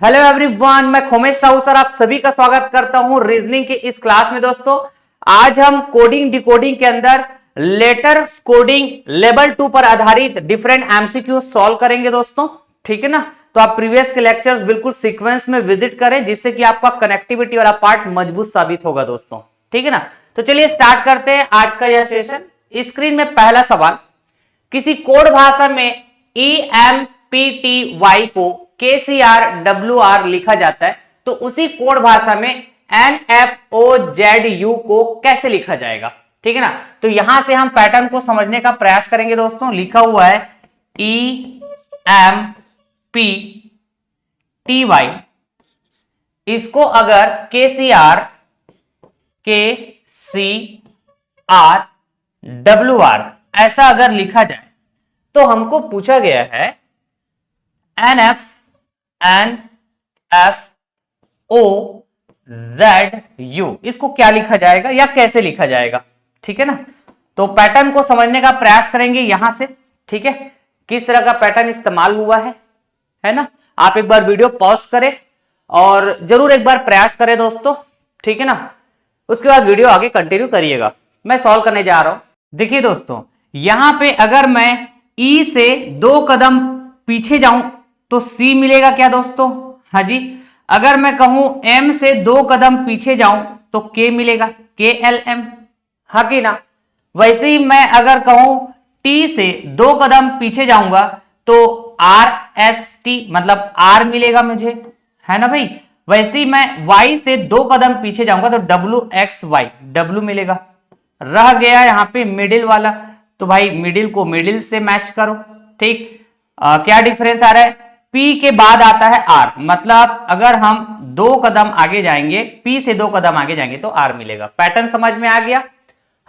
Hello everyone, मैं Khomesh Sahu sir आप सभी का स्वागत करता हूं रीजनिंग के इस क्लास में। दोस्तों आज हम कोडिंग डिकोडिंग के अंदर लेटर कोडिंग लेवल 2 पर आधारित डिफरेंट एमसीक्यू सॉल्व करेंगे दोस्तों। ठीक है ना। तो आप प्रीवियस के लेक्चर्स बिल्कुल सीक्वेंस में विजिट करें जिससे कि आपका कनेक्टिविटी वाला पार्ट मजबूत साबित होगा दोस्तों। ठीक है ना। तो चलिए स्टार्ट करते हैं आज का यह सेशन। स्क्रीन में पहला सवाल, किसी कोड भाषा में EMPTY को KCRWR लिखा जाता है तो उसी कोड भाषा में NFOZU को कैसे लिखा जाएगा। ठीक है ना। तो यहां से हम पैटर्न को समझने का प्रयास करेंगे दोस्तों। लिखा हुआ है EMPTY, इसको अगर KCRWR ऐसा अगर लिखा जाए तो हमको पूछा गया है NFOZU इसको क्या लिखा जाएगा या कैसे लिखा जाएगा। ठीक है ना। तो पैटर्न को समझने का प्रयास करेंगे यहां से। ठीक है, किस तरह का पैटर्न इस्तेमाल हुआ है ना। आप एक बार वीडियो पॉज करें और जरूर एक बार प्रयास करें दोस्तों। ठीक है ना। उसके बाद वीडियो आगे कंटिन्यू करिएगा। मैं सॉल्व करने जा रहा हूं। देखिए दोस्तों, यहां पे अगर मैं ई से 2 कदम पीछे जाऊं तो सी मिलेगा क्या दोस्तों। हाँ जी। अगर मैं कहूं एम से 2 कदम पीछे जाऊं तो के मिलेगा, KLM। हाँ कि ना। वैसे ही मैं अगर कहूं टी से 2 कदम पीछे जाऊंगा तो RST मतलब आर मिलेगा मुझे, है ना भाई। वैसे ही मैं Y से 2 कदम पीछे जाऊंगा तो WXY W मिलेगा। रह गया यहां पे मिडिल वाला, तो भाई मिडिल को मिडिल से मैच करो। ठीक। क्या डिफरेंस आ रहा है, P के बाद आता है R, मतलब अगर हम 2 कदम आगे जाएंगे, P से 2 कदम आगे जाएंगे तो R मिलेगा। पैटर्न समझ में आ गया।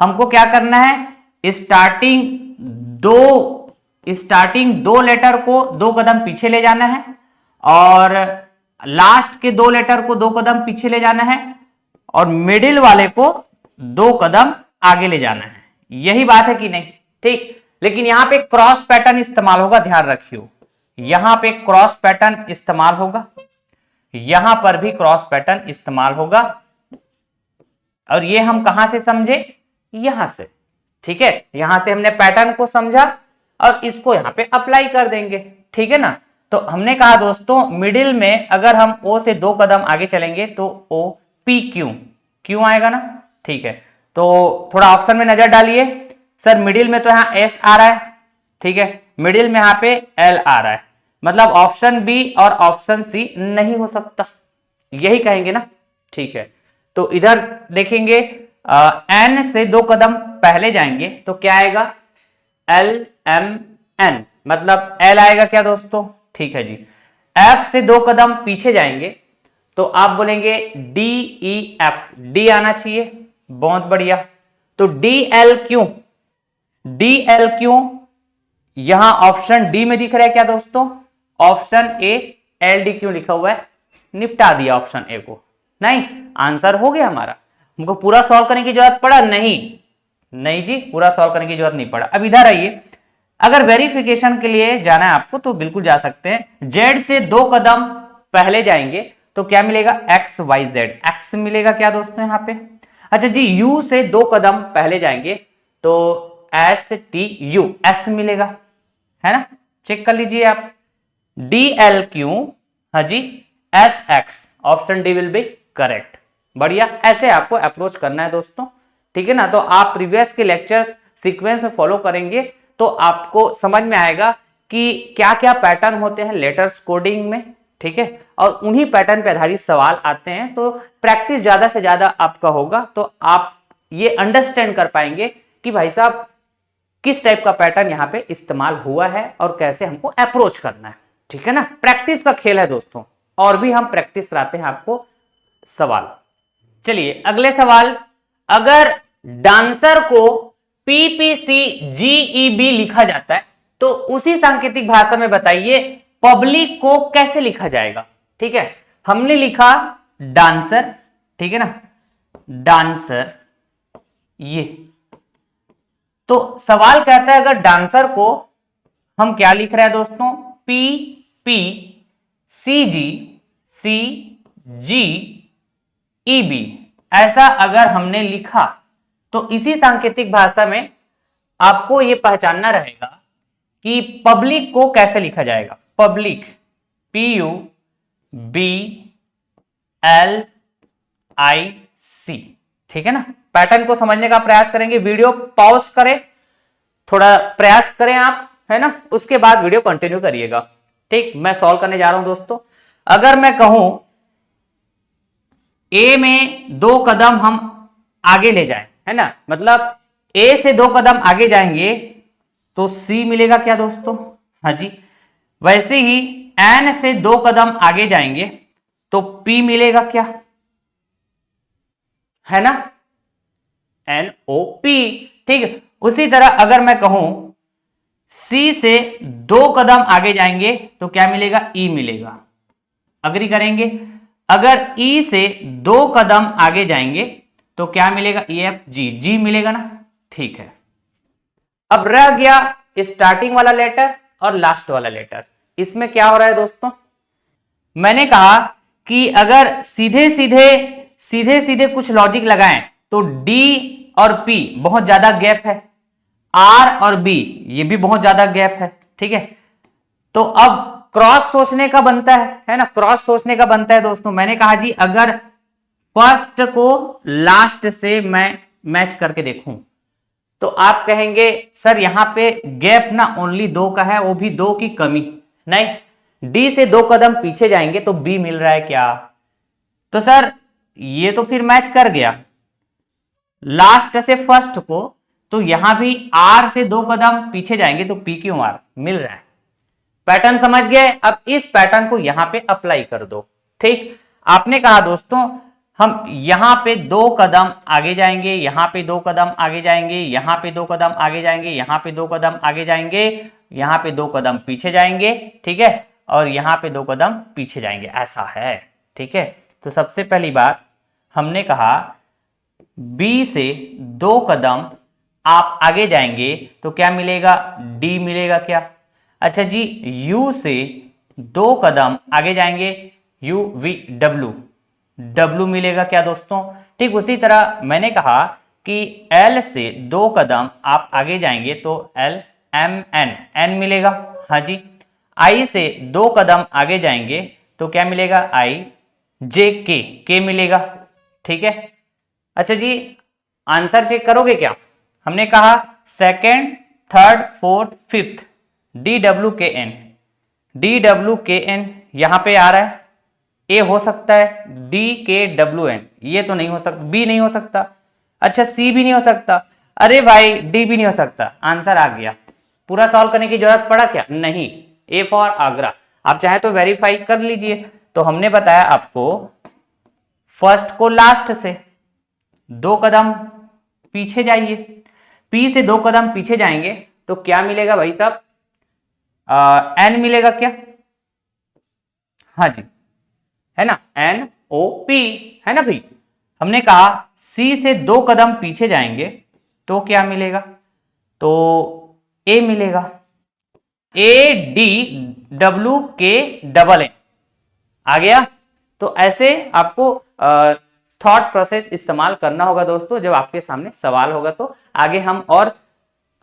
हमको क्या करना है, स्टार्टिंग दो लेटर को 2 कदम पीछे ले जाना है और लास्ट के 2 लेटर को 2 कदम पीछे ले जाना है और मिडिल वाले को 2 कदम आगे ले जाना है। यही बात है कि नहीं। ठीक। लेकिन यहां पे क्रॉस पैटर्न इस्तेमाल होगा, ध्यान रखियो। यहां पे क्रॉस पैटर्न इस्तेमाल होगा, यहां पर भी क्रॉस पैटर्न इस्तेमाल होगा। और ये हम कहां से समझे, यहां से। ठीक है, यहां से हमने पैटर्न को समझा और इसको यहां पे अप्लाई कर देंगे। ठीक है ना। तो हमने कहा दोस्तों मिडिल में अगर हम O से 2 कदम आगे चलेंगे तो OPQ क्यों आएगा ना। ठीक है, तो थोड़ा ऑप्शन में नजर डालिए। सर मिडिल में तो यहां S आ रहा है, ठीक है, मिडिल में यहां पे L आ रहा है, मतलब ऑप्शन बी और ऑप्शन सी नहीं हो सकता, यही कहेंगे ना। ठीक है, तो इधर देखेंगे N से 2 कदम पहले जाएंगे तो क्या आएगा, LMN मतलब L आएगा क्या दोस्तों। ठीक है जी। F से 2 कदम पीछे जाएंगे तो आप बोलेंगे DEF, D आना चाहिए, बहुत बढ़िया। तो DL क्यों, यहां ऑप्शन डी में दिख रहा है क्या दोस्तों, ऑप्शन ए LD क्यों लिखा हुआ है, निपटा दिया ऑप्शन ए को। नहीं, आंसर हो गया हमारा। हमको पूरा सॉल्व करने की जरूरत पड़ा नहीं जी, पूरा सॉल्व करने की जरूरत नहीं पड़ा। अब इधर आइए, अगर वेरिफिकेशन के लिए जाना है आपको तो बिल्कुल जा सकते हैं। जेड से 2 कदम पहले जाएंगे तो क्या मिलेगा, XYZ, एक्स मिलेगा क्या दोस्तों यहां पे। अच्छा जी, यू से 2 कदम पहले जाएंगे तो STU, S मिलेगा, है ना। चेक कर लीजिए आप। DLQ, हाँ जी, SX, option D will be correct. बढ़िया, ऐसे आपको अप्रोच करना है दोस्तों। ठीक है ना। तो आप प्रीवियस के लेक्चर्स सीक्वेंस में फॉलो करेंगे तो आपको समझ में आएगा कि क्या क्या पैटर्न होते हैं लेटर्स कोडिंग में। ठीक है, और उन्हीं पैटर्न पे आधारित सवाल आते हैं। तो प्रैक्टिस ज्यादा से ज्यादा आपका होगा तो आप ये अंडरस्टैंड कर पाएंगे कि भाई साहब किस टाइप का पैटर्न यहां पे इस्तेमाल हुआ है और कैसे हमको अप्रोच करना है। ठीक है ना। प्रैक्टिस का खेल है दोस्तों, और भी हम प्रैक्टिस कराते हैं आपको सवाल। चलिए अगले सवाल, अगर डांसर को PPCGEB लिखा जाता है तो उसी सांकेतिक भाषा में बताइए पब्लिक को कैसे लिखा जाएगा। ठीक है, हमने लिखा डांसर, ठीक है ना, डांसर ये। तो सवाल कहता है अगर डांसर को हम क्या लिख रहे हैं दोस्तों, PPCG सी जी ई बी, ऐसा अगर हमने लिखा तो इसी सांकेतिक भाषा में आपको यह पहचानना रहेगा कि पब्लिक को कैसे लिखा जाएगा। पब्लिक PU BLIC, ठीक है ना। पैटर्न को समझने का प्रयास करेंगे, वीडियो पॉज करें, थोड़ा प्रयास करें आप, है ना, उसके बाद वीडियो कंटिन्यू करिएगा। ठीक, मैं सॉल्व करने जा रहा हूं दोस्तों। अगर मैं कहूं ए में 2 कदम हम आगे ले जाएं, है ना, मतलब ए से 2 कदम आगे जाएंगे तो सी मिलेगा क्या दोस्तों? हाँ जी। वैसे ही एन से 2 कदम आगे जाएंगे तो पी मिलेगा क्या? है ना, NOP। ठीक है, उसी तरह अगर मैं कहूं सी से 2 कदम आगे जाएंगे तो क्या मिलेगा? ई मिलेगा। अग्री करेंगे? अगर ई से 2 कदम आगे जाएंगे तो क्या मिलेगा? EFG, जी मिलेगा ना। ठीक है, अब रह गया स्टार्टिंग वाला लेटर और लास्ट वाला लेटर। इसमें क्या हो रहा है दोस्तों, मैंने कहा कि अगर सीधे सीधे कुछ लॉजिक लगाएं तो डी और पी बहुत ज्यादा गैप है, आर और बी ये भी बहुत ज्यादा गैप है। ठीक है, तो अब क्रॉस सोचने का बनता है ना, क्रॉस सोचने का बनता है दोस्तों। मैंने कहा जी अगर फर्स्ट को लास्ट से मैं मैच करके देखूं तो आप कहेंगे सर यहां पे गैप ना ओनली 2 का है, वो भी 2 की कमी नहीं। डी से 2 कदम पीछे जाएंगे तो बी मिल रहा है क्या? तो सर ये तो फिर मैच कर गया लास्ट से फर्स्ट को, तो यहां भी आर से 2 कदम पीछे जाएंगे तो पी क्यू आर मिल रहा है। पैटर्न समझ गए? अब इस पैटर्न को यहां पे अप्लाई कर दो। ठीक, आपने कहा दोस्तों हम यहां पे 2 कदम आगे जाएंगे, यहां पे 2 कदम आगे जाएंगे, यहां पे 2 कदम आगे जाएंगे, यहां पे 2 कदम आगे जाएंगे, यहां पे 2 कदम पीछे जाएंगे, ठीक है, और यहां पे 2 कदम पीछे जाएंगे, ऐसा है। ठीक है, तो सबसे पहली बात हमने कहा बी से 2 कदम आप आगे जाएंगे तो क्या मिलेगा? डी मिलेगा क्या? अच्छा जी, यू से 2 कदम आगे जाएंगे, यू वी डब्ल्यू, डब्ल्यू मिलेगा क्या दोस्तों? ठीक उसी तरह मैंने कहा कि एल से 2 कदम आप आगे जाएंगे तो एल एम एन, एन मिलेगा। हाँ जी, आई से 2 कदम आगे जाएंगे तो क्या मिलेगा? आई जे के, के मिलेगा। ठीक है, अच्छा जी आंसर चेक करोगे क्या? हमने कहा second, third, fourth, fifth, DWKN, DWKN यहां पे आ रहा है, ए हो सकता है, DKWN ये तो नहीं हो सकता, बी नहीं हो सकता, अच्छा सी भी नहीं हो सकता, अरे भाई डी भी नहीं हो सकता। आंसर आ गया। पूरा सॉल्व करने की जरूरत पड़ा क्या? नहीं, ए फॉर आगरा। आप चाहे तो वेरीफाई कर लीजिए। तो हमने बताया आपको फर्स्ट को लास्ट से 2 कदम पीछे जाइए, पी से 2 कदम पीछे जाएंगे तो क्या मिलेगा भाई साहब? एन मिलेगा क्या? हाँ जी, है ना, NOP, है ना भाई। हमने कहा सी से 2 कदम पीछे जाएंगे तो क्या मिलेगा? तो ए मिलेगा, ADWKNN आ गया। तो ऐसे आपको थॉट प्रोसेस इस्तेमाल करना होगा दोस्तों जब आपके सामने सवाल होगा। तो आगे हम और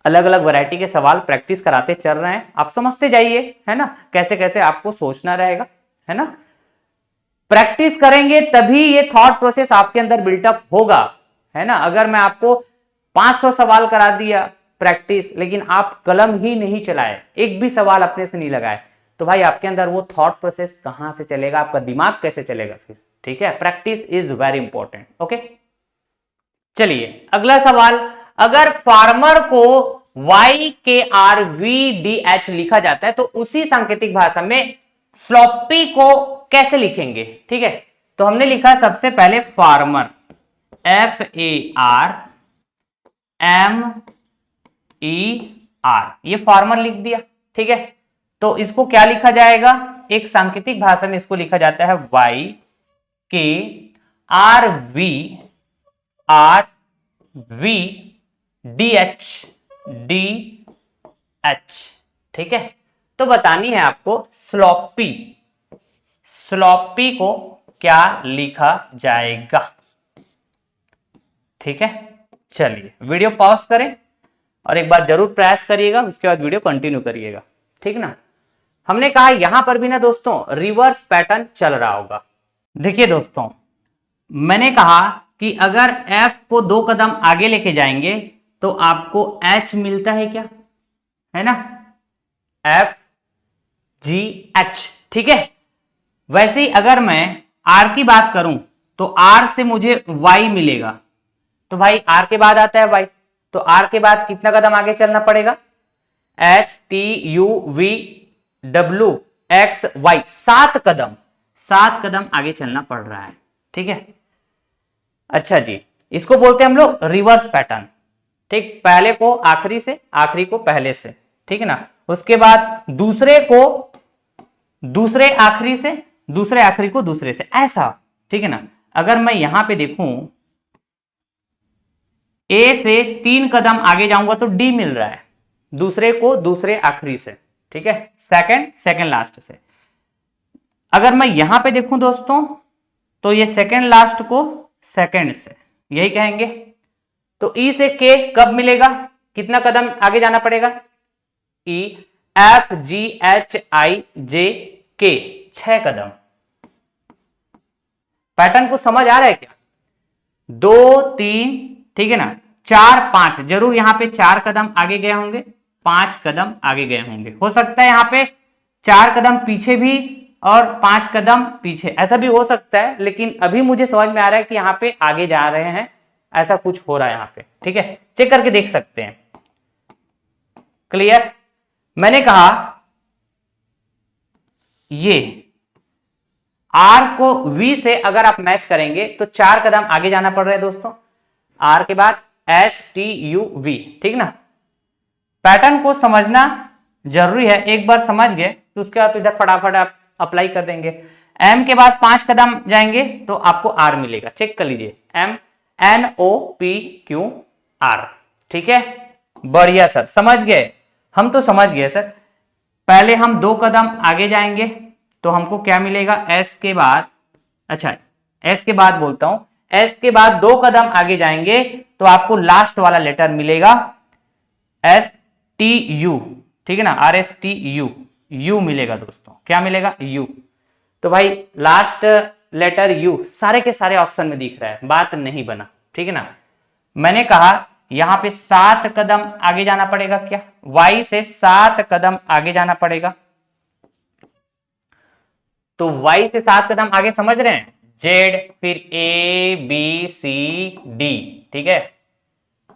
अलग अलग वैरायटी के सवाल प्रैक्टिस कराते चल रहे हैं, आप समझते जाइए, है ना, कैसे कैसे आपको सोचना रहेगा, है ना। प्रैक्टिस करेंगे तभी ये थॉट प्रोसेस आपके अंदर बिल्टअप होगा, है ना। अगर मैं आपको 500 सवाल करा दिया प्रैक्टिस, लेकिन आप कलम ही नहीं चलाए, एक भी सवाल अपने से नहीं लगाए, तो भाई आपके अंदर वो थॉट प्रोसेस कहां से चलेगा, आपका दिमाग कैसे चलेगा फिर? ठीक है, practice is very important. Okay, चलिए अगला सवाल। अगर फार्मर को YKRVDH लिखा जाता है तो उसी सांकेतिक भाषा में स्लॉपी को कैसे लिखेंगे? ठीक है, तो हमने लिखा सबसे पहले फार्मर, FARMER, ये फार्मर लिख दिया। ठीक है, तो इसको क्या लिखा जाएगा? एक सांकेतिक भाषा में इसको लिखा जाता है YKRVDH। ठीक है, तो बतानी है आपको स्लॉपी, स्लॉपी को क्या लिखा जाएगा? ठीक है, चलिए वीडियो पॉज करें और एक बार जरूर प्रयास करिएगा, उसके बाद वीडियो कंटिन्यू करिएगा, ठीक ना। हमने कहा यहां पर भी ना दोस्तों रिवर्स पैटर्न चल रहा होगा। देखिए दोस्तों, मैंने कहा कि अगर f को 2 कदम आगे लेके जाएंगे तो आपको h मिलता है क्या, है ना, f g h, ठीक है। वैसे ही अगर मैं r की बात करूं तो r से मुझे y मिलेगा, तो भाई r के बाद आता है y, तो r के बाद कितना कदम आगे चलना पड़ेगा, s t u v w x y, 7 कदम आगे चलना पड़ रहा है, ठीक है। अच्छा जी, इसको बोलते हैं हम लोग रिवर्स पैटर्न, ठीक, पहले को आखिरी से, आखिरी को पहले से, ठीक है ना। उसके बाद दूसरे को दूसरे आखिरी से, दूसरे आखिरी को दूसरे से, ऐसा, ठीक है ना। अगर मैं यहां पे देखूं ए से 3 कदम आगे जाऊंगा तो डी मिल रहा है, दूसरे को दूसरे आखिरी से, ठीक है, सेकंड लास्ट से। अगर मैं यहां पे देखूं दोस्तों तो ये सेकंड लास्ट को सेकंड से, यही कहेंगे। तो ई से के कब मिलेगा, कितना कदम आगे जाना पड़ेगा, E F G H I जे के, 6 कदम। पैटर्न को समझ आ रहा है क्या, 2 3, ठीक है ना, 4 5, जरूर यहां पे 4 कदम आगे गए होंगे, 5 कदम आगे गए होंगे, हो सकता है यहां पे 4 कदम पीछे भी और 5 कदम पीछे, ऐसा भी हो सकता है, लेकिन अभी मुझे समझ में आ रहा है कि यहां पे आगे जा रहे हैं, ऐसा कुछ हो रहा है यहां पे, ठीक है, चेक करके देख सकते हैं। क्लियर। मैंने कहा ये R को V से अगर आप मैच करेंगे तो 4 कदम आगे जाना पड़ रहा है दोस्तों, R के बाद S T U V, ठीक ना। पैटर्न को समझना जरूरी है, एक बार समझ गए तो उसके बाद तो इधर फटाफट आप अप्लाई कर देंगे। M के बाद 5 कदम जाएंगे तो आपको R मिलेगा, चेक कर लीजिए, M N O P Q R, ठीक है, बढ़िया सर, समझ गए, हम तो समझ गए सर। पहले हम 2 कदम आगे जाएंगे तो हमको क्या मिलेगा, S के बाद, अच्छा S के बाद बोलता हूं, S के बाद 2 कदम आगे जाएंगे तो आपको लास्ट वाला लेटर मिलेगा S T U, ठीक है ना, R S T U, U मिलेगा दोस्तों, क्या मिलेगा, U। तो भाई लास्ट लेटर U सारे के सारे ऑप्शन में दिख रहा है, बात नहीं बना, ठीक है ना। मैंने कहा यहां पे 7 कदम आगे जाना पड़ेगा, क्या Y से 7 कदम आगे जाना पड़ेगा, तो Y से 7 कदम आगे समझ रहे हैं, Z, फिर A B C D, ठीक है,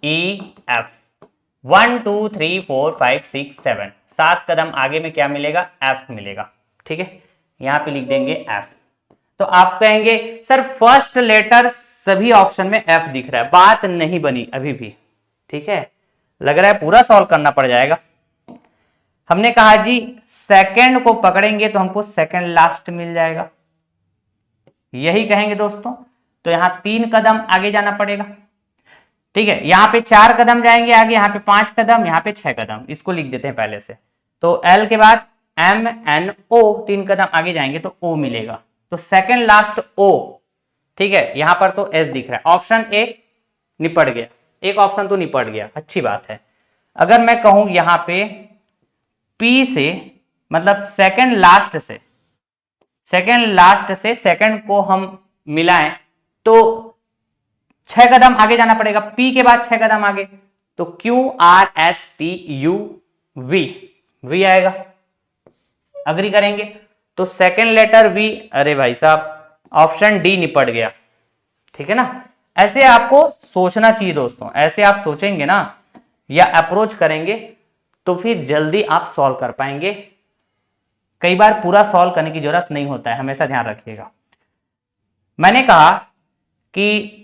E F, 1 2 3 4 5 6 7, 7 कदम आगे में क्या मिलेगा, F मिलेगा, ठीक है, यहां पे लिख देंगे F। तो आप कहेंगे सर फर्स्ट लेटर सभी ऑप्शन में F दिख रहा है, बात नहीं बनी अभी भी, ठीक है, लग रहा है पूरा सॉल्व करना पड़ जाएगा। हमने कहा जी सेकंड को पकड़ेंगे तो हमको सेकंड लास्ट मिल जाएगा, यही कहेंगे दोस्तों। तो यहां 3 कदम आगे जाना पड़ेगा, ठीक है, यहां पे 4 कदम जाएंगे आगे, यहां पे 5 कदम, यहां पे 6 कदम, इसको लिख देते हैं पहले से। तो L के बाद M N O, 3 कदम आगे जाएंगे तो O मिलेगा, तो सेकंड लास्ट O, ठीक है, यहां पर तो S दिख रहा है, ऑप्शन ए निपट गया, एक ऑप्शन तो निपट गया, अच्छी बात है। अगर मैं कहूं यहां पे P से, मतलब सेकंड लास्ट से, सेकंड को हम मिलाएं तो 6 कदम आगे जाना पड़ेगा, P के बाद 6 कदम आगे, तो Q R S T U V, V आएगा, अग्री करेंगे। तो सेकंड लेटर V, अरे भाई साहब ऑप्शन डी निपट गया, ठीक है ना। ऐसे आपको सोचना चाहिए दोस्तों, ऐसे आप सोचेंगे ना या अप्रोच करेंगे तो फिर जल्दी आप सॉल्व कर पाएंगे। कई बार पूरा सॉल्व करने की जरूरत नहीं होता है, हमेशा ध्यान रखिएगा। मैंने कहा कि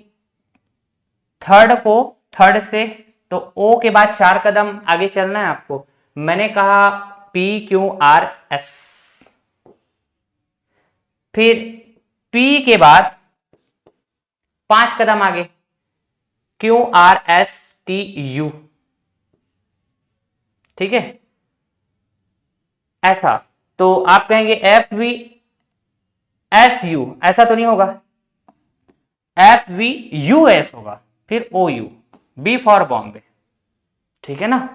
थर्ड से तो O के बाद 4 कदम आगे चलना है आपको, मैंने कहा P Q R S, फिर P के बाद 5 कदम आगे Q R S T U, ठीक है, ऐसा। तो आप कहेंगे F V एस यू, ऐसा तो नहीं होगा, एफ वी यू एस होगा, फिर ओ यू, बी फॉर बॉम्बे, ठीक है ना।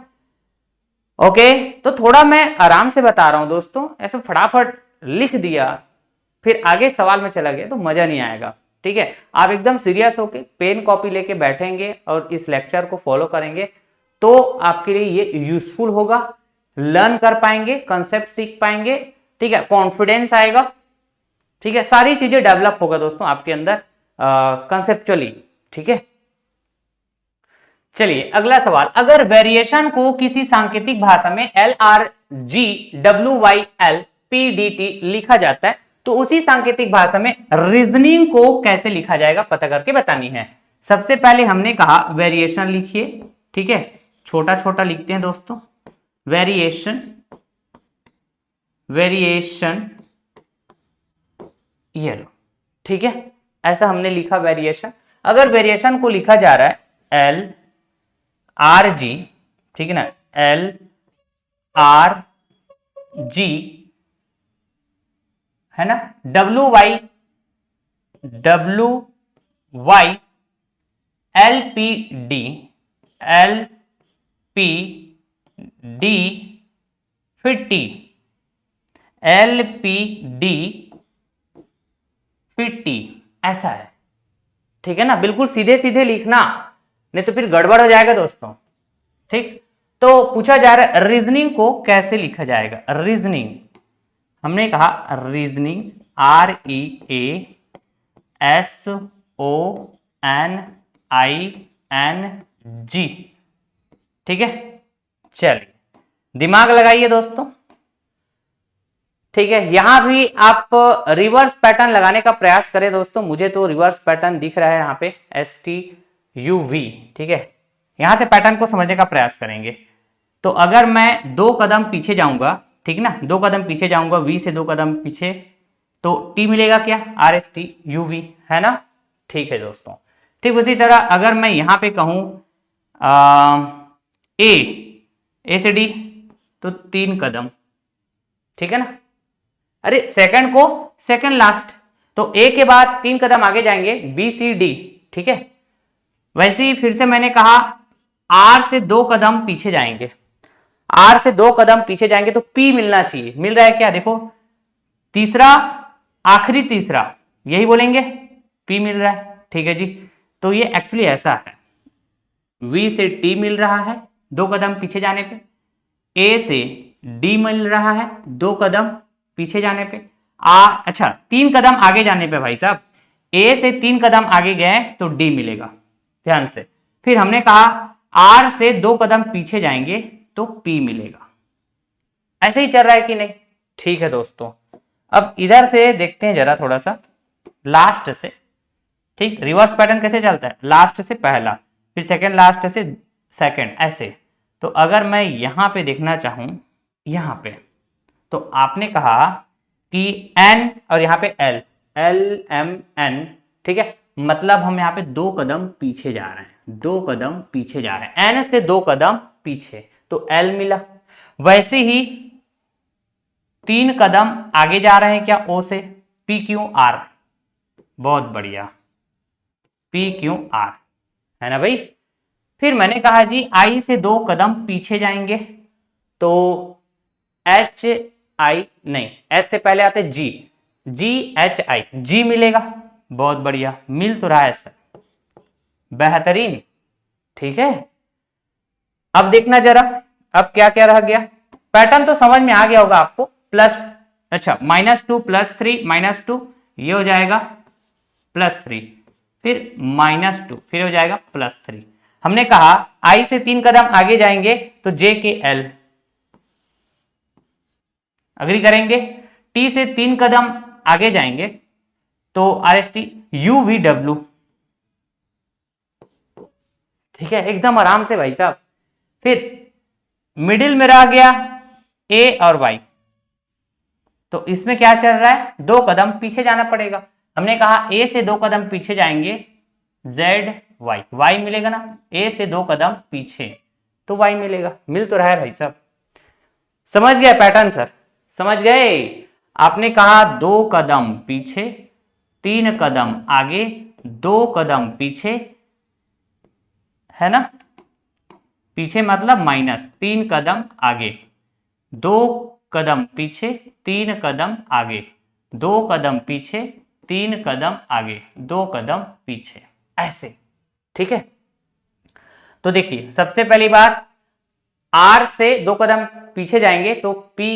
ओके, तो थोड़ा मैं आराम से बता रहा हूं दोस्तों, ऐसे फटाफट लिख दिया फिर आगे सवाल में चला गया तो मजा नहीं आएगा, ठीक है। आप एकदम सीरियस होके पेन कॉपी लेके बैठेंगे और इस लेक्चर को फॉलो करेंगे तो आपके लिए ये यूजफुल होगा, लर्न कर पाएंगे, कंसेप्ट सीख पाएंगे, ठीक है, कॉन्फिडेंस आएगा, ठीक है, सारी चीजें डेवलप होगा दोस्तों आपके अंदर कंसेप्चुअली, ठीक है। चलिए अगला सवाल, अगर वेरिएशन को किसी सांकेतिक भाषा में L R G W Y L P D T लिखा जाता है तो उसी सांकेतिक भाषा में रीजनिंग को कैसे लिखा जाएगा पता करके बतानी है। सबसे पहले हमने कहा वेरिएशन लिखिए, ठीक है, छोटा छोटा लिखते हैं दोस्तों, वेरिएशन, वेरिएशन ये लो, ठीक है, ऐसा हमने लिखा वेरिएशन। अगर वेरिएशन को लिखा जा रहा है एल आर जी, ठीक है ना, एल आर जी है ना, W Y L P D, L P D फिर टी, एल पी डी फिर टी, ऐसा है, ठीक है ना, बिल्कुल सीधे सीधे लिखना नहीं तो फिर गड़बड़ हो जाएगा दोस्तों, ठीक। तो पूछा जा रहा है रीजनिंग को कैसे लिखा जाएगा, रीजनिंग हमने कहा reasoning R E A S O N I N G, ठीक है। चलिए दिमाग लगाइए दोस्तों, ठीक है, यहां भी आप रिवर्स पैटर्न लगाने का प्रयास करें दोस्तों, मुझे तो रिवर्स पैटर्न दिख रहा है यहाँ पे एस टी यू वी, ठीक है, यहां से पैटर्न को समझने का प्रयास करेंगे। तो अगर मैं 2 कदम पीछे जाऊंगा, ठीक ना, 2 कदम पीछे जाऊंगा, वी से 2 कदम पीछे, तो टी मिलेगा क्या, R S T U V, है ना, ठीक है दोस्तों। ठीक उसी तरह अगर मैं यहां पे कहूं ए से डी तो 3 कदम, ठीक है ना, अरे सेकंड को सेकंड लास्ट, तो ए के बाद 3 कदम आगे जाएंगे बी सी डी, ठीक है। वैसे ही फिर से मैंने कहा आर से 2 कदम पीछे जाएंगे, आर से 2 कदम पीछे जाएंगे तो पी मिलना चाहिए, मिल रहा है क्या, देखो तीसरा, आखिरी तीसरा, यही बोलेंगे, पी मिल रहा है, ठीक है जी। तो ये एक्चुअली ऐसा है, वी से टी मिल रहा है 2 कदम पीछे जाने पे, ए से डी मिल रहा है 2 कदम पीछे जाने पे, अच्छा 3 कदम आगे जाने पे भाई साहब, ए से 3 कदम आगे गए तो डी मिलेगा, ध्यान से। फिर हमने कहा आर से 2 कदम पीछे जाएंगे तो पी मिलेगा, ऐसे ही चल रहा है कि नहीं, ठीक है दोस्तों। अब इधर से देखते हैं जरा थोड़ा सा लास्ट से, ठीक, रिवर्स पैटर्न कैसे चलता है, लास्ट से पहला, फिर सेकंड लास्ट से सेकंड, ऐसे। तो अगर मैं यहां पे देखना चाहूं, यहां पे, तो आपने कहा कि एन और यहां पे एल, एल एम एन, ठीक है, मतलब हम यहां पे 2 कदम पीछे जा रहे हैं, 2 कदम पीछे जा रहे हैं, एन से 2 कदम पीछे, तो एल मिला। वैसे ही 3 कदम आगे जा रहे हैं क्या, ओ से, पी क्यू आर, बहुत बढ़िया, पी क्यू आर, है ना भाई। फिर मैंने कहा जी आई से 2 कदम पीछे जाएंगे तो एच आई, नहीं एच से पहले आते जी, जी एच आई, जी मिलेगा, बहुत बढ़िया, मिल तो रहा है सर, बेहतरीन, ठीक है। अब देखना जरा, अब क्या क्या रह गया, पैटर्न तो समझ में आ गया होगा आपको, प्लस, अच्छा -2 +3 -2, ये हो जाएगा +3, फिर -2, फिर हो जाएगा +3। हमने कहा आई से 3 कदम आगे जाएंगे तो जे के एल, अग्री करेंगे, टी से 3 कदम आगे जाएंगे तो are S T U V W, ठीक है, एकदम आराम से भाई साहब। फिर मिडिल में रह गया ए और वाई, तो इसमें क्या चल रहा है, 2 कदम पीछे जाना पड़ेगा, हमने कहा ए से 2 कदम पीछे जाएंगे जेड वाई, वाई मिलेगा ना, ए से 2 कदम पीछे तो वाई मिलेगा, मिल तो रहा है भाई साहब, समझ गए पैटर्न सर, समझ गए। आपने कहा 2 कदम पीछे 3 कदम आगे 2 कदम पीछे, है ना, पीछे मतलब माइनस 3 कदम आगे 2 कदम पीछे 3 कदम आगे 2 कदम पीछे 3 कदम आगे 2 कदम पीछे, ऐसे। ठीक है, तो देखिए सबसे पहली बात, आर से 2 कदम पीछे जाएंगे तो पी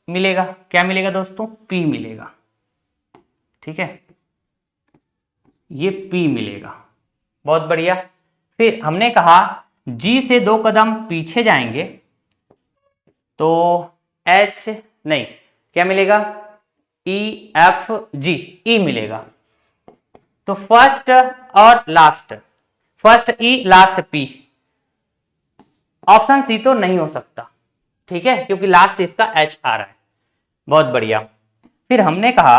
मिलेगा। क्या मिलेगा दोस्तों? पी मिलेगा। ठीक है, ये पी मिलेगा, बहुत बढ़िया। फिर हमने कहा जी से 2 कदम पीछे जाएंगे तो एच नहीं, क्या मिलेगा? ई एफ जी, ई मिलेगा। तो फर्स्ट और लास्ट, फर्स्ट ई लास्ट पी, ऑप्शन सी तो नहीं हो सकता। ठीक है, क्योंकि लास्ट इसका एच आ रहा है। बहुत बढ़िया। फिर हमने कहा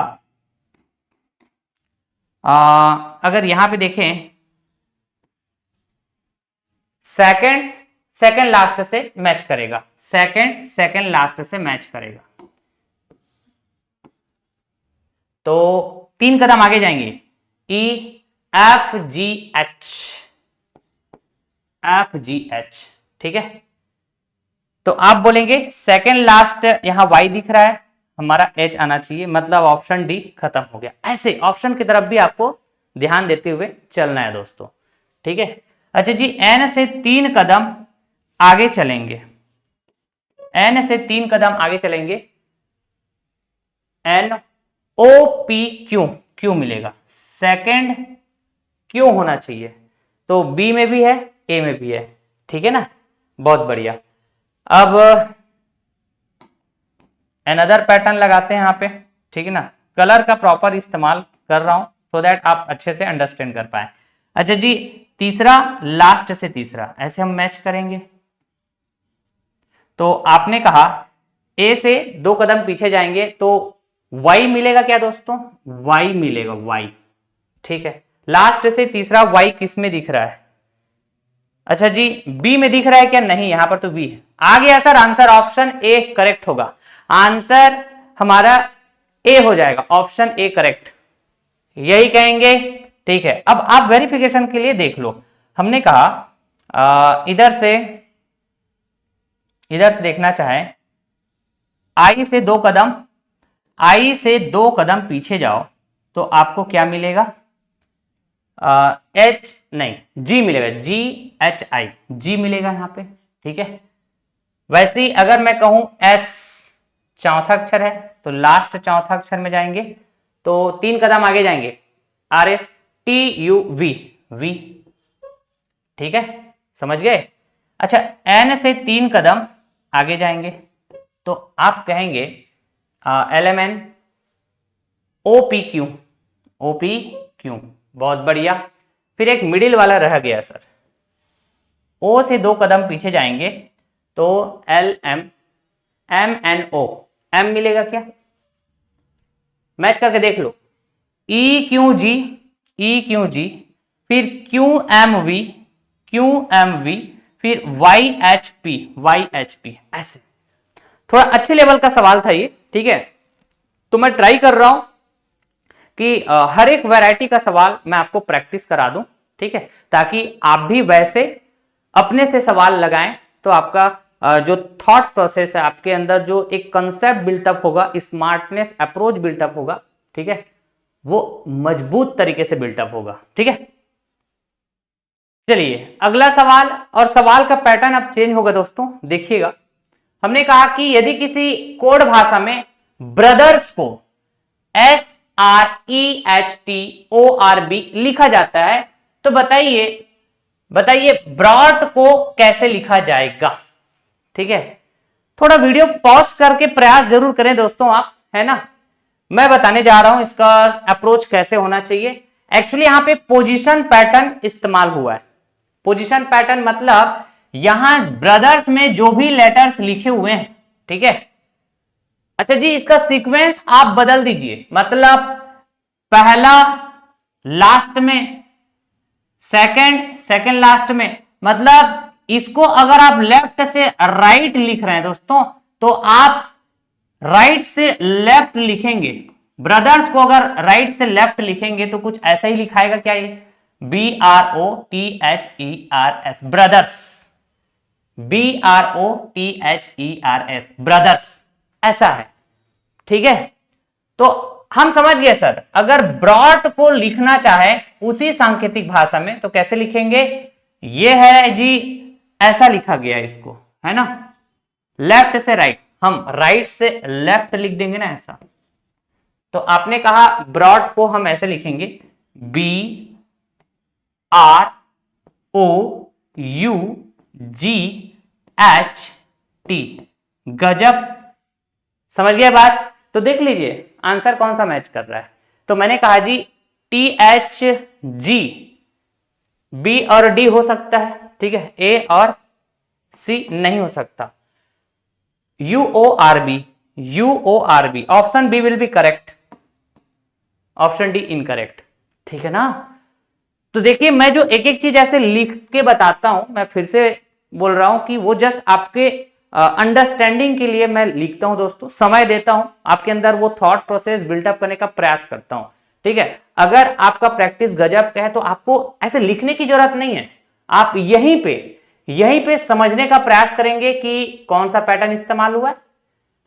अगर यहां पे देखें सेकंड सेकंड लास्ट से मैच करेगा, सेकंड लास्ट से मैच करेगा, तो 3 कदम आगे जाएंगे, E F G H, F G H. ठीक है, तो आप बोलेंगे सेकंड लास्ट यहां वाई दिख रहा है, हमारा एच आना चाहिए, मतलब ऑप्शन डी खत्म हो गया। ऐसे ऑप्शन की तरफ भी आपको ध्यान देते हुए चलना है दोस्तों। ठीक है, अच्छा जी, एन से 3 कदम आगे चलेंगे, एन से 3 कदम आगे चलेंगे, N O P Q, Q मिलेगा। सेकंड क्यों होना चाहिए, तो बी में भी है ए में भी है। ठीक है ना, बहुत बढ़िया। अब अनदर पैटर्न लगाते हैं यहां पे। ठीक है ना, कलर का प्रॉपर इस्तेमाल कर रहा हूं सो दैट आप अच्छे से अंडरस्टैंड कर पाए। अच्छा जी, तीसरा लास्ट से तीसरा ऐसे हम मैच करेंगे। तो आपने कहा ए से 2 कदम पीछे जाएंगे तो y मिलेगा क्या दोस्तों? y मिलेगा, y। ठीक है, लास्ट से तीसरा y किस में दिख रहा है? अच्छा जी, b में दिख रहा है क्या? नहीं, यहां पर तो b है। आ गया sir answer, option A correct होगा। आंसर हमारा ए हो जाएगा, ऑप्शन ए करेक्ट, यही कहेंगे। ठीक है, अब आप वेरिफिकेशन के लिए देख लो। हमने कहा इधर से देखना चाहे, आई से 2 कदम, आई से 2 कदम पीछे जाओ तो आपको क्या मिलेगा? एच नहीं, जी मिलेगा, जी एच आई, जी मिलेगा यहां पे। ठीक है, वैसे ही अगर मैं कहूं एस चौथा अक्षर है तो लास्ट चौथा अक्षर में जाएंगे तो 3 कदम आगे जाएंगे, R S T U V, V. ठीक है, समझ गए? अच्छा, एन से 3 कदम आगे जाएंगे तो आप कहेंगे L M N O P Q, O P Q, बहुत बढ़िया। फिर एक मिडिल वाला रह गया सर, ओ से 2 कदम पीछे जाएंगे तो L M M N O, M मिलेगा क्या? मैच करके देख लो, ई क्यू जी, ई क्यू जी, फिर Q M V, Q M V, फिर Y H P, Y H P. ऐसे थोड़ा अच्छे लेवल का सवाल था ये। ठीक है, तो मैं ट्राई कर रहा हूं कि हर एक वैरायटी का सवाल मैं आपको प्रैक्टिस करा दूं। ठीक है, ताकि आप भी वैसे अपने से सवाल लगाएं तो आपका जो थॉट प्रोसेस है, आपके अंदर जो एक कंसेप्ट बिल्टअप होगा, स्मार्टनेस अप्रोच बिल्टअप होगा, ठीक है, वो मजबूत तरीके से बिल्टअप होगा। ठीक है, चलिए अगला सवाल, और सवाल का पैटर्न अब चेंज होगा दोस्तों, देखिएगा। हमने कहा कि यदि किसी कोड भाषा में ब्रदर्स को SREHTORB लिखा जाता है तो बताइए ब्रॉड को कैसे लिखा जाएगा? ठीक है, थोड़ा वीडियो पॉज करके प्रयास जरूर करें दोस्तों आप, है ना। मैं बताने जा रहा हूं इसका अप्रोच कैसे होना चाहिए। एक्चुअली यहां पे पोजीशन पैटर्न इस्तेमाल हुआ है। पोजीशन पैटर्न मतलब यहां ब्रदर्स में जो भी लेटर्स लिखे हुए हैं, ठीक है, अच्छा जी, इसका सीक्वेंस आप बदल दीजिए, मतलब पहला लास्ट में, सेकंड लास्ट में, मतलब इसको अगर आप लेफ्ट से राइट लिख रहे हैं दोस्तों तो आप राइट से लेफ्ट लिखेंगे, ब्रदर्स को अगर राइट से लेफ्ट लिखेंगे तो कुछ ऐसा ही लिखाएगा क्या ये, BROTHERS, ब्रदर्स, BROTHERS, ब्रदर्स, ऐसा है। ठीक है, तो हम समझ गए सर। अगर ब्रॉड को लिखना चाहे उसी सांकेतिक भाषा में तो कैसे लिखेंगे, ये है जी, ऐसा लिखा गया इसको, है ना, लेफ्ट से राइट, हम राइट से लेफ्ट लिख देंगे ना ऐसा। तो आपने कहा ब्रॉड को हम ऐसे लिखेंगे, BROUGHT, गजब। समझ गए बात। तो देख लीजिए आंसर कौन सा मैच कर रहा है। तो मैंने कहा जी THG, B और D हो सकता है, ठीक है, A और C नहीं हो सकता। UORB, option B will be correct, option D incorrect. ठीक है ना। तो देखिए मैं जो एक एक चीज ऐसे लिख के बताता हूं, मैं फिर से बोल रहा हूं कि वो जस्ट आपके अंडरस्टैंडिंग के लिए मैं लिखता हूं दोस्तों, समय देता हूं, आपके अंदर वो थॉट प्रोसेस बिल्डअप करने का प्रयास करता हूं। ठीक है, अगर आपका प्रैक्टिस गजब का है तो आपको ऐसे लिखने की जरूरत नहीं है, आप यहीं पे समझने का प्रयास करेंगे कि कौन सा पैटर्न इस्तेमाल हुआ है,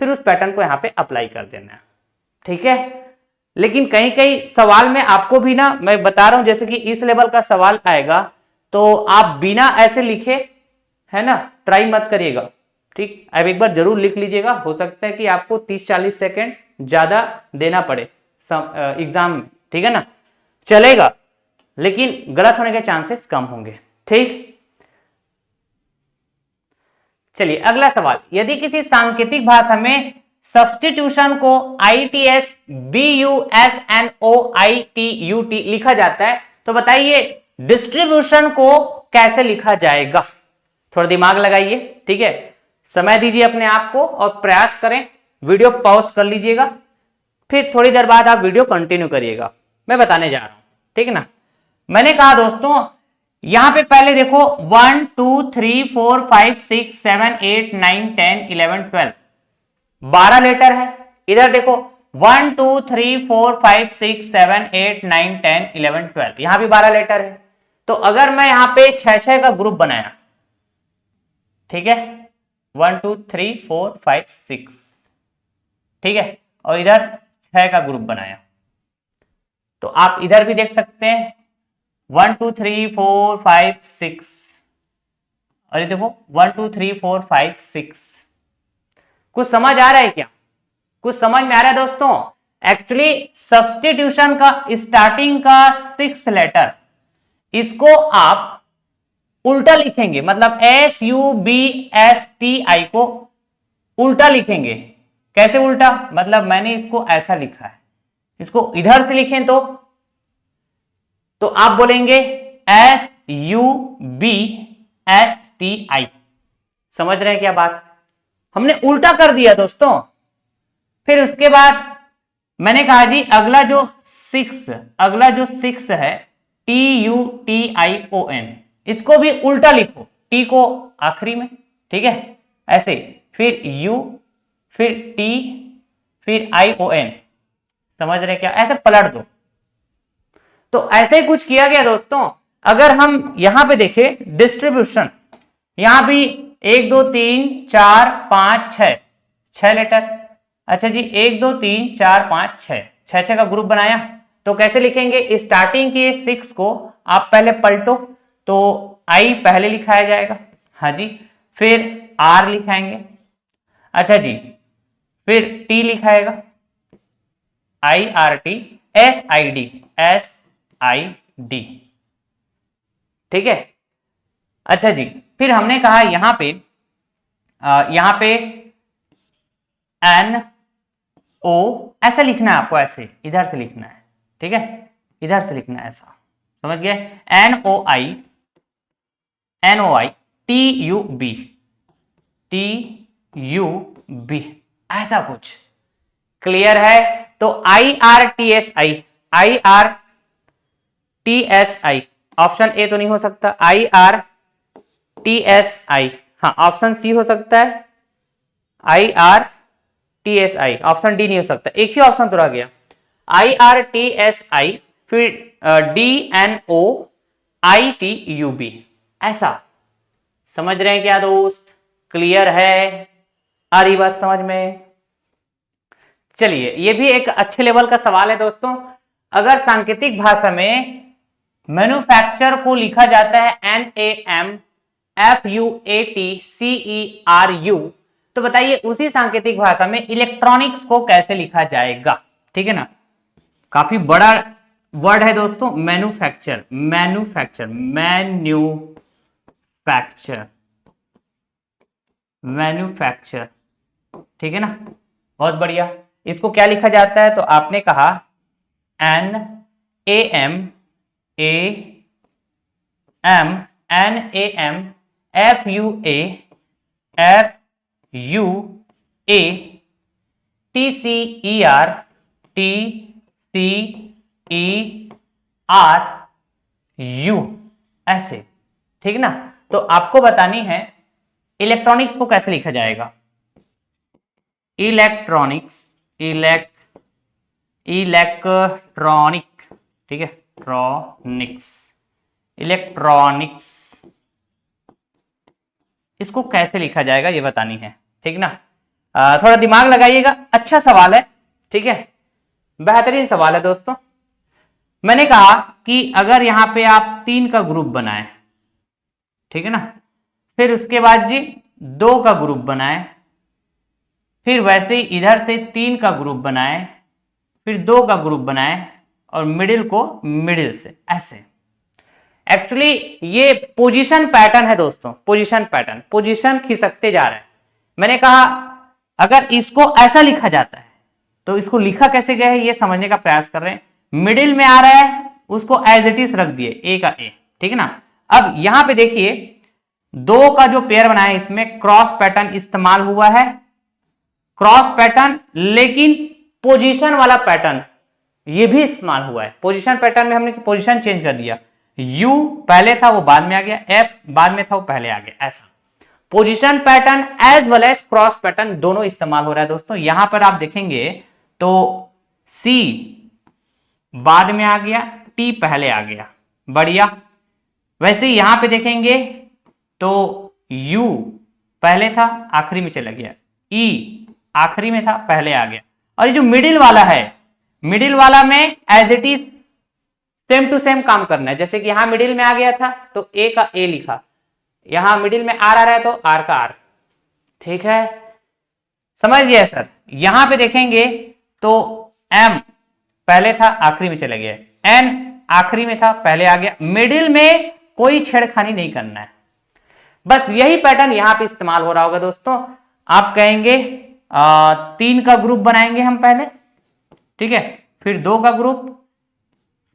फिर उस पैटर्न को यहां पे अप्लाई कर देना है। ठीक है, लेकिन कहीं कहीं सवाल में आपको भी ना, मैं बता रहा हूं जैसे कि इस लेवल का सवाल आएगा तो आप बिना ऐसे लिखे, है ना, ट्राई मत करिएगा। ठीक, अब एक बार जरूर लिख लीजिएगा, हो सकता है कि आपको 30-40 सेकेंड ज्यादा देना पड़े एग्जाम में, ठीक है ना, चलेगा, लेकिन गलत होने के चांसेस कम होंगे। ठीक, चलिए अगला सवाल, यदि किसी सांकेतिक भाषा में सब्स्टिट्यूशन को ITSBUSNOITUT लिखा जाता है तो बताइए डिस्ट्रीब्यूशन को कैसे लिखा जाएगा। थोड़ा दिमाग लगाइए, ठीक है, समय दीजिए अपने आप को और प्रयास करें। वीडियो पॉज कर लीजिएगा, फिर थोड़ी देर बाद आप वीडियो कंटिन्यू करिएगा, मैं बताने जा रहा हूं, ठीक है ना। मैंने कहा दोस्तों यहां पे पहले देखो 1 2 3 4 5 6 7 8 9 10 11 12, 12 लेटर है। इधर देखो 1 2 3 4 5 6 7 8 9 10 11 12, यहां भी 12 लेटर है। तो अगर मैं यहां पे 6 का ग्रुप बनाया, ठीक है, 1 2 3 4 5 6, ठीक है, और इधर 6 का ग्रुप बनाया, तो आप इधर भी देख सकते हैं 1 2 3 4 5 6, और ये देखो 1 2 3 4 5 6। कुछ समझ आ रहा है क्या, कुछ समझ में आ रहा है दोस्तों। एक्चुअली सब्स्टिट्यूशन का स्टार्टिंग का 6 लेटर, इसको आप उल्टा लिखेंगे, मतलब SUBSTI को उल्टा लिखेंगे। कैसे उल्टा, मतलब मैंने इसको ऐसा लिखा है, इसको इधर से लिखें तो आप बोलेंगे SUBSTI। समझ रहे हैं क्या बात, हमने उल्टा कर दिया दोस्तों। फिर उसके बाद मैंने कहा जी अगला जो 6 है TUTION, इसको भी उल्टा लिखो, T को आखिरी में, ठीक है, ऐसे, फिर U, फिर T, फिर ION। समझ रहे क्या, ऐसे पलट दो। तो ऐसे ही कुछ किया गया दोस्तों। अगर हम यहां पे देखें डिस्ट्रीब्यूशन, यहां भी 1 2 3 4 5 6, 6 लेटर। अच्छा जी 1 2 3 4 5 6, 6 का ग्रुप बनाया, तो कैसे लिखेंगे, स्टार्टिंग के 6 को आप पहले पलटो, तो I पहले लिखाया जाएगा, हाँ जी, फिर R लिखाएंगे, अच्छा जी, फिर T लिखाएगा, IRT, SID, ठीक है। अच्छा जी, फिर हमने कहा यहां पे NO, ऐसे लिखना है आपको, ऐसे इधर से लिखना है, ठीक है, इधर से लिखना है ऐसा, समझ गए, NOI TUB, ऐसा कुछ क्लियर है। तो IRTSI, ऑप्शन ए तो नहीं हो सकता, IRTSI, हाँ ऑप्शन सी हो सकता है, IRTSI, TSI, ऑप्शन डी नहीं हो सकता, एक ही ऑप्शन तो रह गया, IRTSI, फिर DNOITUB, ऐसा। समझ रहे हैं क्या दोस्त? क्लियर है? आ रही बात समझ में? चलिए, ये भी एक अच्छे लेवल का सवाल है दोस्तों। अगर सांकेतिक भाषा में मैन्युफैक्चर को लिखा जाता है NAMFUATCERU, तो बताइए उसी सांकेतिक भाषा में इलेक्ट्रॉनिक्स को कैसे लिखा जाएगा? ठीक है ना, काफी बड़ा वर्ड है दोस्तों, मैन्युफैक्चर, मैन्युफैक्चर, मैन्युफैक्चर, मैन्युफैक्चर, ठीक है ना, बहुत बढ़िया। इसको क्या लिखा जाता है? तो आपने कहा NAMFUATCERU, ऐसे, ठीक ना। तो आपको बतानी है इलेक्ट्रॉनिक्स को कैसे लिखा जाएगा। इलेक्ट्रॉनिक्स, इलेक्ट्रॉनिक, ठीक है, ट्रॉनिक्स, इलेक्ट्रॉनिक्स, इसको कैसे लिखा जाएगा ये बतानी है, ठीक ना। थोड़ा दिमाग लगाइएगा, अच्छा सवाल है, ठीक है, बेहतरीन सवाल है दोस्तों। मैंने कहा कि अगर यहां पे आप 3 का ग्रुप बनाएं, ठीक है ना, फिर उसके बाद जी 2 का ग्रुप बनाएं, फिर वैसे ही इधर से 3 का ग्रुप बनाएं, फिर 2 का ग्रुप बनाएं और मिडिल को मिडिल से, ऐसे। एक्चुअली ये पोजीशन पैटर्न है दोस्तों, पोजीशन पैटर्न, पोजीशन खिसकते जा रहे हैं। मैंने कहा अगर इसको ऐसा लिखा जाता है तो इसको लिखा कैसे गया है ये समझने का प्रयास कर रहे हैं। मिडिल में आ रहा है, उसको एज इट इज रख दिए, ए का ए, ठीक है ना। अब यहां पे देखिए 2 का जो पेयर बना है इसमें क्रॉस पैटर्न इस्तेमाल हुआ है, क्रॉस पैटर्न, लेकिन पोजीशन वाला पैटर्न ये भी इस्तेमाल हुआ है। पोजीशन पैटर्न में हमने पोजीशन चेंज कर दिया, U पहले था वो बाद में आ गया, F बाद में था वो पहले आ गया, ऐसा। Position pattern as well as cross pattern दोनों इस्तेमाल हो रहा है दोस्तों। यहां पर आप देखेंगे तो C बाद में आ गया, T पहले आ गया, बढ़िया। वैसे यहां पे देखेंगे तो U पहले था आखिरी में चला गया, E आखिरी में था पहले आ गया, और ये जो मिडिल वाला है, मिडिल वाला में as it is same to same काम करना है। जैसे कि यहां मिडिल में आ गया था तो ए का ए लिखा, यहां मिडिल में आर आ रहा है तो आर का आर, ठीक है, समझ गया सर। यहां पे देखेंगे तो एम पहले था आखिरी में चला गया, एन आखिरी में था पहले आ गया, मिडिल में कोई छेड़खानी नहीं करना है। बस यही पैटर्न यहां पे इस्तेमाल हो रहा होगा दोस्तों। आप कहेंगे 3 का ग्रुप बनाएंगे हम पहले, ठीक है, फिर 2 का ग्रुप,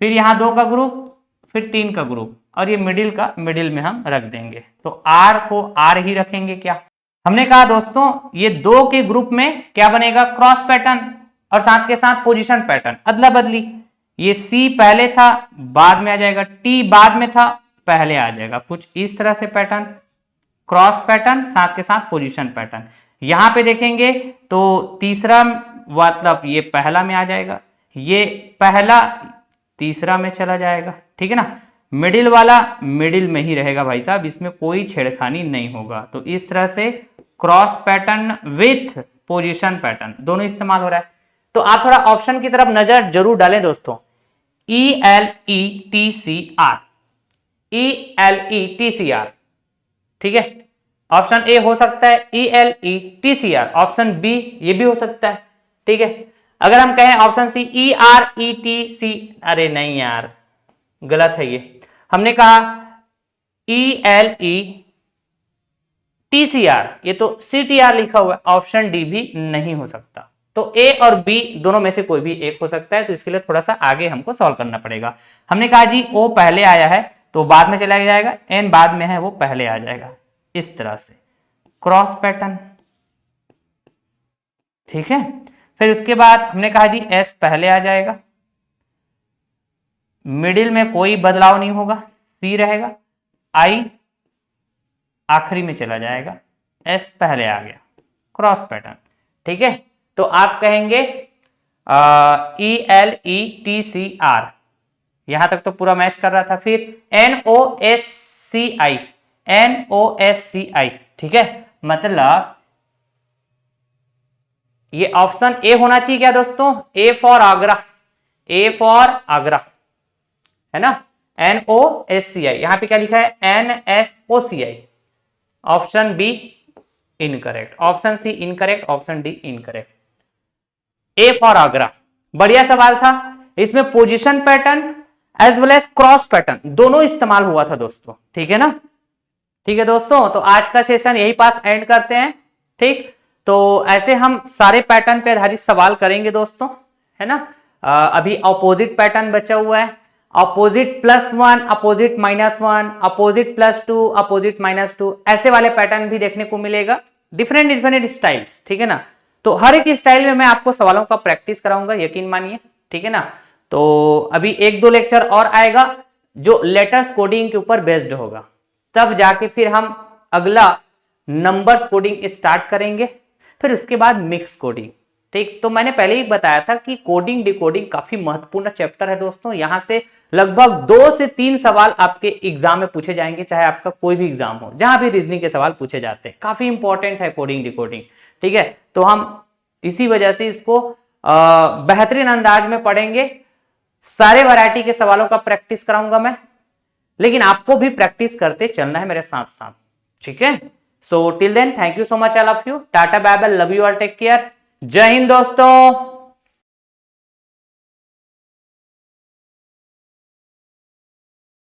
फिर यहां 2 का ग्रुप, फिर 3 का ग्रुप, और ये मिडिल का मिडिल में हम रख देंगे। तो आर को आर ही रखेंगे क्या। हमने कहा दोस्तों ये 2 के ग्रुप में क्या बनेगा, क्रॉस पैटर्न, और साथ के साथ पोजीशन पैटर्न, अदला बदली। ये सी पहले था बाद में आ जाएगा, टी बाद में था पहले आ जाएगा, कुछ इस तरह से पैटर्न, क्रॉस पैटर्न साथ के साथ पोजीशन पैटर्न। यहां पे देखेंगे तो तीसरा मतलब ये पहला में आ जाएगा, ये पहला तीसरा में चला जाएगा, ठीक है ना। मिडिल वाला मिडिल में ही रहेगा भाई साहब, इसमें कोई छेड़खानी नहीं होगा। तो इस तरह से cross pattern with position pattern दोनों इस्तेमाल हो रहा है। तो आप थोड़ा ऑप्शन की तरफ नजर जरूर डालें दोस्तों, ELETCR, ELETCR, ठीक है, ऑप्शन ए हो सकता है ELETCR, ऑप्शन बी ये भी हो सकता है, ठीक है। अगर हम कहें ऑप्शन सी ERETC, अरे नहीं यार गलत है ये, हमने कहा ELETCR, ये तो CTR लिखा हुआ है, ऑप्शन डी भी नहीं हो सकता। तो ए और बी दोनों में से कोई भी एक हो सकता है, तो इसके लिए थोड़ा सा आगे हमको सॉल्व करना पड़ेगा। हमने कहा जी ओ पहले आया है तो बाद में चला जाएगा, एन बाद में है वो पहले आ जाएगा, इस तरह से क्रॉस पैटर्न, ठीक है। फिर उसके बाद हमने कहा जी एस पहले आ जाएगा, मिडिल में कोई बदलाव नहीं होगा, सी रहेगा, आई आखिरी में चला जाएगा, एस पहले आ गया, क्रॉस पैटर्न, ठीक है। तो आप कहेंगे ELETCR, यहां तक तो पूरा मैच कर रहा था। फिर NOSCI, NOSCI, ठीक है, मतलब ये ऑप्शन ए होना चाहिए क्या दोस्तों, A for Agra, A for Agra, है ना, NOSCI, यहां पे क्या लिखा है NSOCI। Option B incorrect, option C incorrect, option D incorrect, A for Agra. बढ़िया सवाल था। इसमें position pattern as well as cross pattern दोनों इस्तेमाल हुआ था दोस्तों, ठीक है ना। ठीक है दोस्तों, तो आज का सेशन यही पास एंड करते हैं। ठीक, तो ऐसे हम सारे पैटर्न पे आधारित सवाल करेंगे दोस्तों, है ना। अभी अपोजिट पैटर्न बचा हुआ है, अपोजिट +1, अपोजिट -1, अपोजिट +2, अपोजिट -2, ऐसे वाले पैटर्न भी देखने को मिलेगा, डिफरेंट डिफरेंट स्टाइल्स, ठीक है ना। तो हर एक स्टाइल में मैं आपको सवालों का प्रैक्टिस कराऊंगा, यकीन मानिए, ठीक है ना। तो अभी 1-2 लेक्चर और आएगा जो लेटर्स कोडिंग के ऊपर बेस्ड होगा, तब जाके फिर हम अगला नंबर्स कोडिंग स्टार्ट करेंगे, फिर उसके बाद मिक्स कोडिंग। ठीक, तो मैंने पहले ही बताया था कि कोडिंग डिकोडिंग काफी महत्वपूर्ण चैप्टर है दोस्तों। यहां से लगभग 2 से 3 सवाल आपके एग्जाम में पूछे जाएंगे, चाहे आपका कोई भी एग्जाम हो, जहां भी रीजनिंग के सवाल पूछे जाते हैं। काफी इंपॉर्टेंट है कोडिंग डिकोडिंग, ठीक है। तो हम इसी वजह से इसको बेहतरीन अंदाज में पढ़ेंगे। सारे वैरायटी के सवालों का प्रैक्टिस कराऊंगा मैं, लेकिन आपको भी प्रैक्टिस करते चलना है मेरे साथ साथ, ठीक है। So till then, thank you so much all of you, tata bye bye, love you all, take care, Jai Hind दोस्तों।